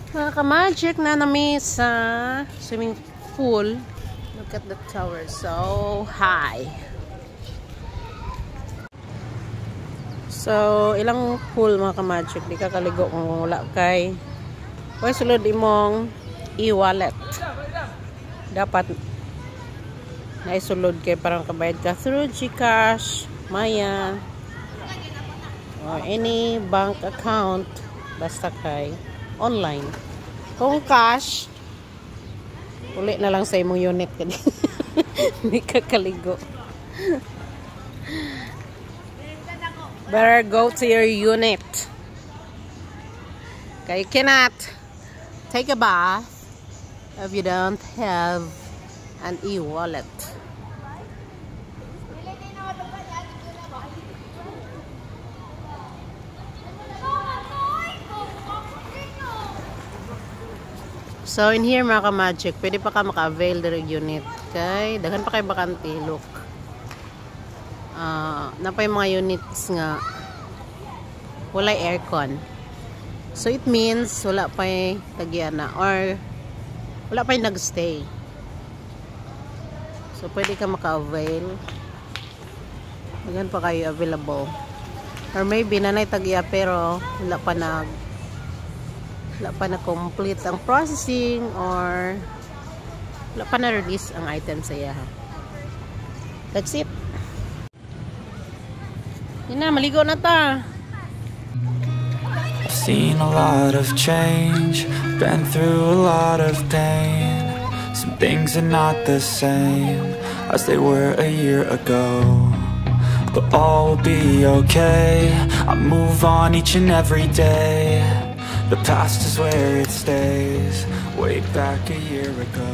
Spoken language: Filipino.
Mga ka-magic na nami sa swimming pool. Look at the tower, so high. So, ilang pool mga ka-magic. Di ka kaligo kung wala kay. Kung sulod imong e-wallet. Dapat naisulod kay parang kabayad ka through GCash, Maya, or any bank account. Basta kay online. Kung cash, uli na lang sa imong unit. Hindi ka kaligo. Better go to your unit. Okay, you cannot take a bath if you don't have an e-wallet. So, in here mga ka-magic, pwede pa ka maka-avail the unit. Okay? Daghan pa kay bakante. Look. Napay mga units nga wala aircon. So, it means wala pa tagiana or wala pa nag-stay. So, pwede ka maka-avail. Daghan pa kayo available. Or maybe nanay tagiya pero wala pa na-complete ang processing or wala pa na-release ang item sa iya. That's it. Yun na, maligo na ta. I've seen a lot of change, been through a lot of pain. Some things are not the same as they were a year ago, but all will be okay. I move on each and every day. The past is where it stays, way back a year ago.